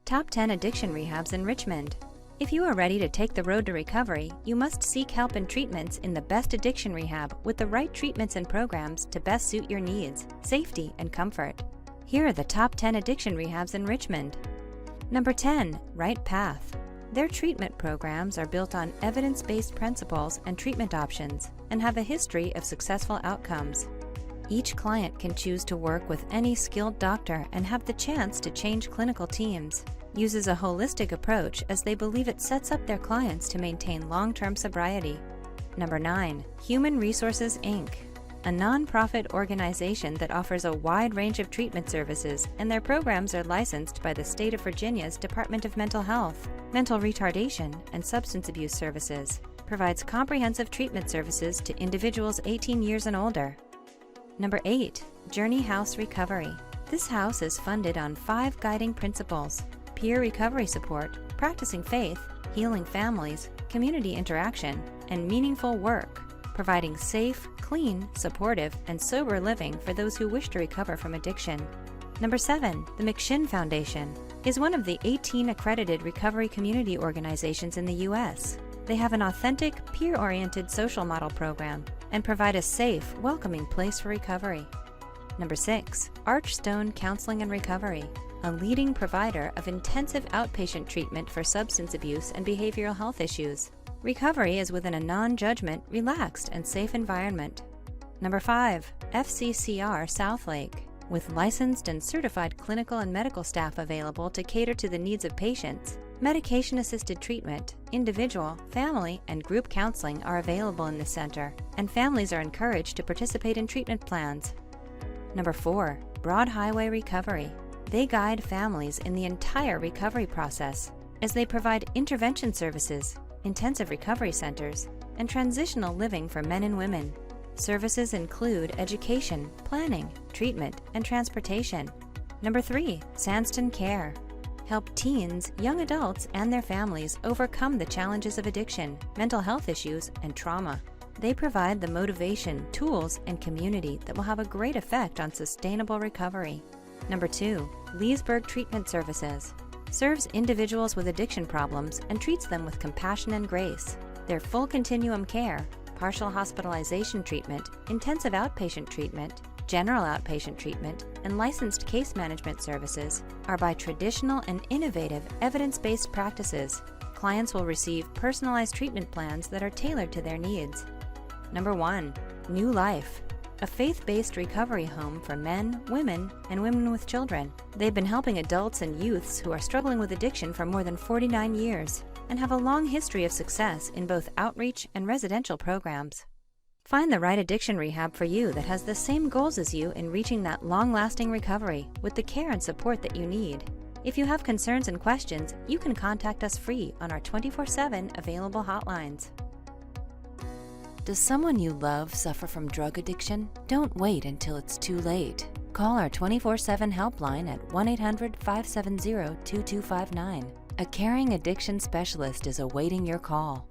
Top 10 Addiction Rehabs in Richmond. If you are ready to take the road to recovery, you must seek help and treatments in the best addiction rehab with the right treatments and programs to best suit your needs, safety, and comfort. Here are the top 10 addiction rehabs in Richmond. Number 10. Right Path. Their treatment programs are built on evidence-based principles and treatment options and have a history of successful outcomes. Each client can choose to work with any skilled doctor and have the chance to change clinical teams. Uses a holistic approach as they believe it sets up their clients to maintain long-term sobriety. Number 9. Human Resources, Inc., a non-profit organization that offers a wide range of treatment services, and their programs are licensed by the State of Virginia's Department of Mental Health, Mental Retardation, and Substance Abuse Services. Provides comprehensive treatment services to individuals 18 years and older. Number 8. Journey House Recovery. This house is funded on 5 guiding principles: peer recovery support, practicing faith, healing families, community interaction, and meaningful work, providing safe, clean, supportive, and sober living for those who wish to recover from addiction. Number 7. The McShin Foundation is one of the 18 accredited recovery community organizations in the U.S. They have an authentic, peer-oriented social model program and provide a safe, welcoming place for recovery. Number 6. Archstone Counseling and Recovery, a leading provider of intensive outpatient treatment for substance abuse and behavioral health issues. Recovery is within a non-judgment, relaxed, and safe environment. Number 5. FCCR Southlake, with licensed and certified clinical and medical staff available to cater to the needs of patients. Medication-assisted treatment, individual, family, and group counseling are available in this center, and families are encouraged to participate in treatment plans. Number 4. Broad Highway Recovery. They guide families in the entire recovery process as they provide intervention services, intensive recovery centers, and transitional living for men and women. Services include education, planning, treatment, and transportation. Number 3. Sandston Care. Help teens, young adults, and their families overcome the challenges of addiction, mental health issues, and trauma. They provide the motivation, tools, and community that will have a great effect on sustainable recovery. Number 2. Leesburg Treatment Services. Serves individuals with addiction problems and treats them with compassion and grace. Their full continuum care, partial hospitalization treatment, intensive outpatient treatment, general outpatient treatment, and licensed case management services are by traditional and innovative evidence-based practices. Clients will receive personalized treatment plans that are tailored to their needs. Number 1. New Life, a faith-based recovery home for men, women, and women with children. They've been helping adults and youths who are struggling with addiction for more than 49 years and have a long history of success in both outreach and residential programs. Find the right addiction rehab for you that has the same goals as you in reaching that long-lasting recovery with the care and support that you need. If you have concerns and questions, you can contact us free on our 24/7 available hotlines. Does someone you love suffer from drug addiction? Don't wait until it's too late. Call our 24/7 helpline at 1-800-570-2259. A caring addiction specialist is awaiting your call.